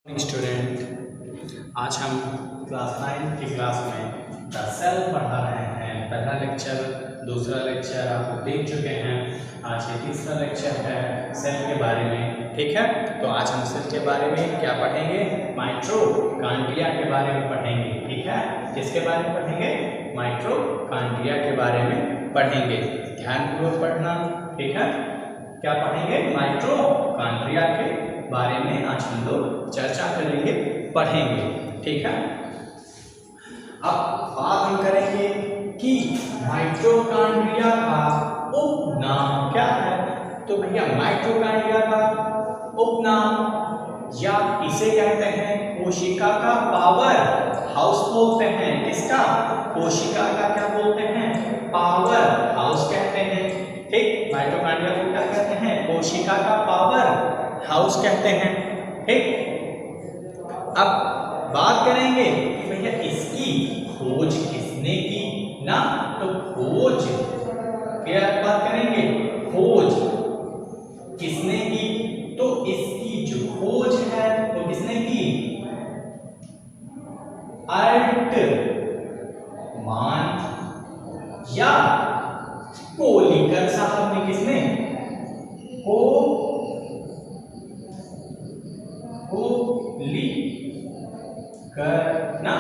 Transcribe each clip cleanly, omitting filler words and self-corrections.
Student, आज हम class 9 की क्लास में द सेल पढ़ा रहे हैं। पहला लेक्चर, दूसरा लेक्चर आप देख चुके हैं। आज ये तीसरा लेक्चर है सेल के बारे में। ठीक है, तो आज हम सेल के बारे में क्या पढ़ेंगे? माइटोकॉन्ड्रिया के बारे में पढ़ेंगे। ठीक है, किसके बारे में पढ़ेंगे? माइटोकॉन्ड्रिया के बारे में पढ़ेंगे। ध्यानपूर्वक पढ़ना। ठीक है, क्या पढ़ेंगे? माइटोकॉन्ड्रिया के बारे में आज हम लोग चर्चा करेंगे, पढ़ेंगे। ठीक है, अब बात हम करेंगे कि माइटोकॉन्ड्रिया का उपनाम क्या है। तो भैया माइटोकॉन्ड्रिया का उपनाम या इसे कहते हैं कोशिका का पावर हाउस बोलते हैं। किसका? कोशिका का क्या बोलते हैं? पावर हाउस कहते हैं। ठीक, माइटोकॉन्ड्रिया को क्या कहते हैं? कोशिका का पावर हाउस कहते हैं। ठीक, अब बात करेंगे कि भैया इसकी खोज किसने की ना। तो खोज क्या बात करेंगे? खोज किसने की? तो इसकी जो खोज है वो किसने की? अल्टमान या कोलिकर साहब ने। किसने? ना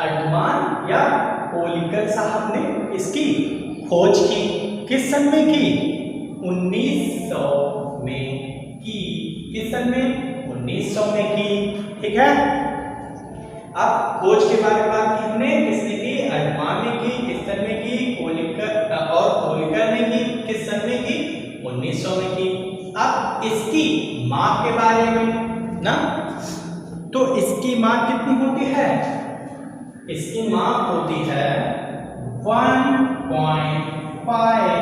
अल्टमान या कोलिकर साहब ने इसकी खोज की। किस सन में की? 1900 में की। किस सन में? 1900 में की। ठीक है, अब खोज के बारे में बात की हमने। किसने की? अल्टमान ने की। किस सन में की? कोलिकर और कोलिकर ने की। किस सन में की? 1900 में की। अब इसकी मां के बारे में ना, तो इसकी मां कितनी होती है? इसकी मां होती है 1.5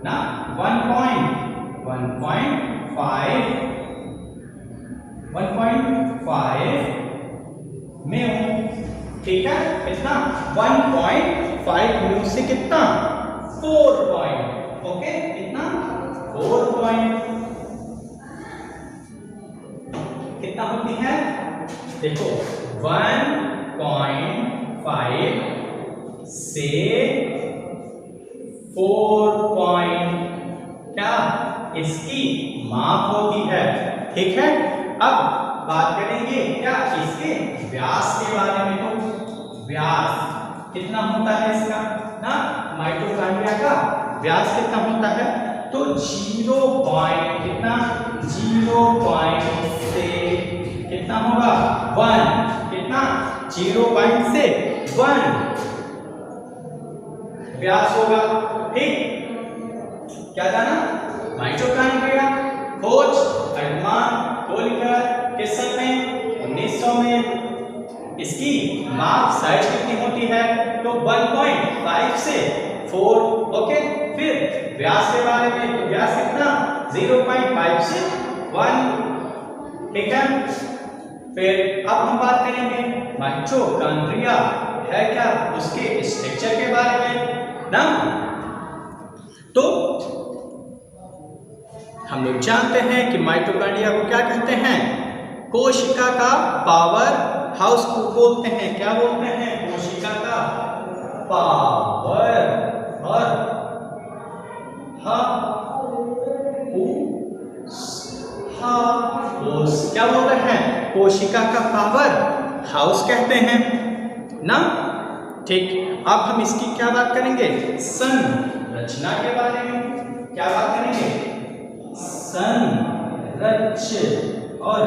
ना, 1.5 में। ठीक है, कितना? 1.5 म्यू से कितना? 4 पॉइंट। ओके, कितना? 4 पॉइंट कितना होती है? देखो 1.5 से 4 पॉइंट क्या इसकी माप होती है। ठीक है, अब बात करेंगे क्या इसके व्यास के बारे में। तो व्यास कितना होता है इसका ना, माइटोकॉन्ड्रिया का व्यास कितना होता है? तो 0 पॉइंट कितना? 0 पॉइंट से कितना होगा? 1। कितना? 0 पॉइंट से 1 व्यास होगा। ठीक, क्या जाना? माइटोकॉन्ड्रिया खोज अल्टमान कोलिकर। किस सन में? 1900 में। इसकी माप साइज कितनी होती है? तो 1.5 से 4। ओके, फिर व्यास के बारे में, तो व्यास कितना? 0.5 से 1। ठीक है, फिर अब हम बात करेंगे माइटोकॉन्ड्रिया है क्या, उसके स्ट्रक्चर के बारे में ना। तो हम लोग जानते हैं कि माइटोकॉन्ड्रिया को क्या कहते हैं? कोशिका का पावर हाउस को बोलते हैं। क्या बोलते हैं? कोशिका का पावर और हाउस क्या बोलते हैं? कोशिका का पावर हाउस कहते हैं ना। ठीक, अब हम इसकी क्या बात करेंगे? संरचना के बारे में क्या बात करेंगे? संरचना और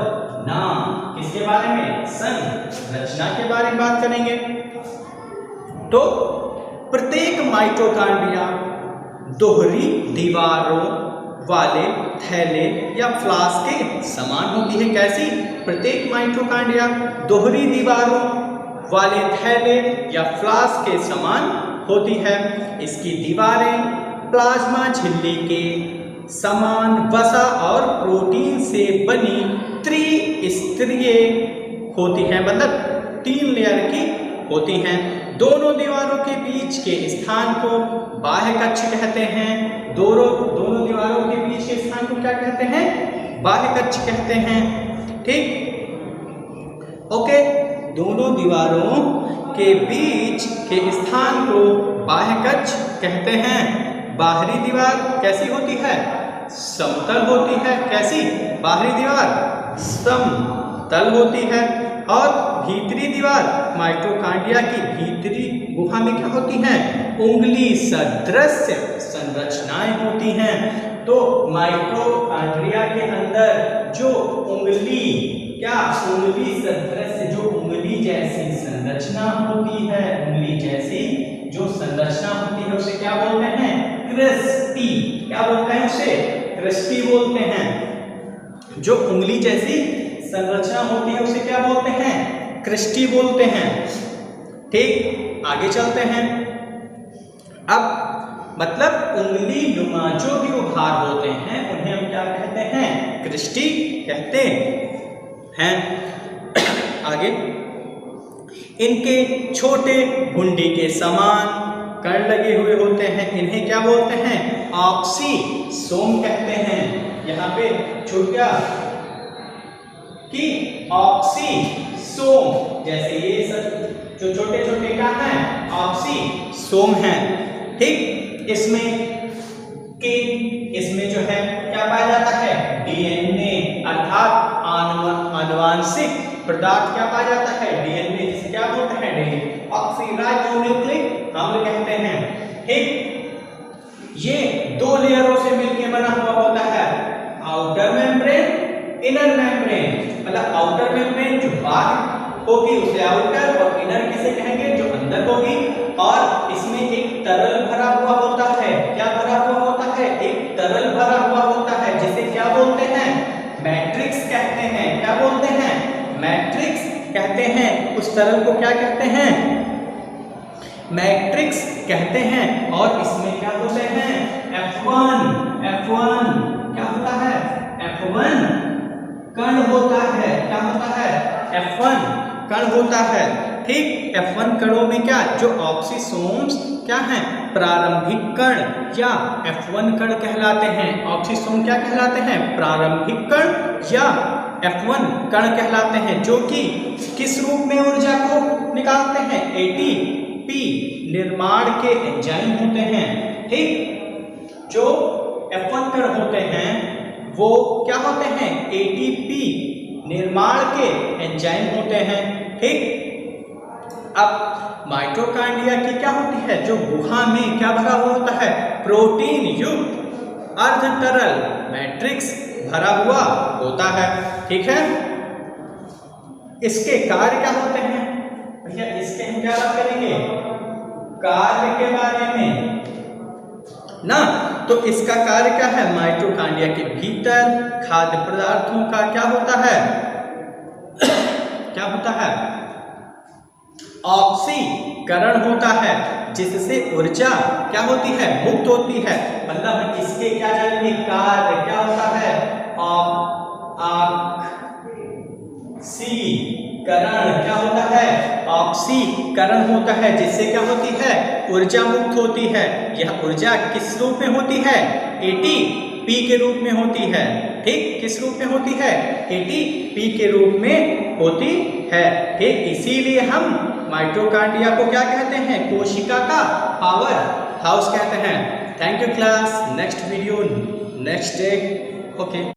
नाम किसके बारे में? संरचना के बारे में बात करेंगे। तो प्रत्येक माइटोकॉन्ड्रिया दोहरी दीवारों वाले थैले या फ्लास्क के समान होती है। कैसी? प्रत्येक माइटोकॉन्ड्रिया दोहरी दीवारों वाले थैले या फ्लास्क के समान होती है। इसकी दीवारें प्लाज्मा झिल्ली के समान वसा और प्रोटीन से बनी त्रिस्तरीय होती हैं, मतलब 3 लेयर की होती हैं। दोनों दीवारों के बीच के स्थान को बाह्य कक्ष कहते हैं। दोनों दीवारों के बीच के स्थान को क्या कहते हैं? बाह्य कक्ष कहते हैं। ठीक, ओके, दोनों दीवारों के बीच के स्थान को बाह्य कक्ष कहते हैं। बाहरी दीवार कैसी होती है? समतल होती है। कैसी? बाहरी दीवार समतल होती है। और भीतरी दीवार माइटोकॉन्ड्रिया की भीतरी गुहा में क्या होती हैं? उंगली सदृश संरचनाएं होती हैं। तो माइटोकॉन्ड्रिया के अंदर जो उंगली सदृश, जो उंगली जैसी संरचना होती है, उंगली जैसी जो संरचना होती है उसे क्या बोलते हैं? क्रिस्टी। क्या बोलते हैं उसे? क्रिस्टी बोलते हैं। जो उंगली जैसी संरचना होती है उसे क्या बोलते हैं? क्रिस्टी बोलते हैं। ठीक, आगे चलते हैं। अब मतलब उंगली नुमा जो भी भाग होते हैं उन्हें हम क्या कहते हैं? क्रिस्टी कहते हैं। आगे, इनके छोटे घुंडी के समान कण लगे हुए होते हैं, इन्हें क्या बोलते हैं? ऑक्सीसोम कहते हैं। यहाँ पे छूटा कि ऑक्सीसोम, जैसे ये सब जो छोटे छोटे क्या हैं? ऑक्सीसोम हैं। ठीक, इसमें जो है क्या पाया जाता है? डीएनए अर्थात आनुवांशिक पदार्थ क्या पाया जाता है? डीएनए, जिसे क्या बोलते हैं? डीएनए ऑक्सीराइबोन्यूक्लिक अम्ल कहते हैं। ठीक, ये दो लेयरों से मिलकर बना हुआ होता है, आउटर मेम्ब्रेन, इनर मेम्ब्रेन। मतलब आउटर मेम्ब्रेन जो बाहर होगी उसे आउटर, और इनर किसे कहेंगे? जो अंदर होगी। और इसमें एक तरल भरा हुआ होता है। क्या भरा हुआ होता है? एक तरल भरा हुआ होता है, जिसे क्या बोलते हैं? मैट्रिक्स कहते हैं। क्या बोलते हैं? मैट्रिक्स कहते हैं। उस तरल को क्या कहते हैं? मैट्रिक्स कहते हैं। और इसमें क्या होते हैं? F1 क्या होता है? F1 कण होता है। क्या होता है? F1 कण होता है। ठीक, F1 कणों में क्या? जो ऑक्सीसोम्स क्या हैं? प्रारंभिक कण या F1 कण कहलाते हैं। ऑक्सीसोम क्या कहलाते हैं? प्रारंभिक कण या F1 कण कहलाते हैं, जो कि किस रूप में ऊर्जा को निकालते हैं? एटीपी निर्माण के एंजाइम होते हैं। ठीक, जो F1 कण होते हैं वो क्या होते हैं? एटीपी निर्माण के एंजाइम होते हैं। ठीक, अब माइटोकॉन्ड्रिया की क्या होती है? जो गुहा में क्या भरा हुआ होता है? प्रोटीन युक्त अर्धतरल मैट्रिक्स भरा हुआ होता है। ठीक है, इसके कार्य क्या होते हैं भैया? इसके हम क्या बात करेंगे? कार्य के बारे में ना। तो इसका कार्य क्या है? माइटोकॉन्ड्रिया के भीतर खाद्य पदार्थों का क्या होता है? क्या होता है? ऑक्सीकरण होता है, जिससे ऊर्जा क्या होती है? मुक्त होती है। मतलब इसके क्या जानेंगे? कार्य क्या होता है? ऑक्सीकरण क्या होता है? ऑक्सीकरण होता है, जिससे क्या होती है? ऊर्जा मुक्त होती है। यह ऊर्जा किस रूप में होती है? एटीपी के रूप में होती है। ठीक, किस रूप में होती है? एटीपी के रूप में होती है। ठीक, इसीलिए हम माइटोकॉन्ड्रिया को क्या कहते हैं? कोशिका का पावर हाउस कहते हैं। Thank you class. Next video next day. Okay.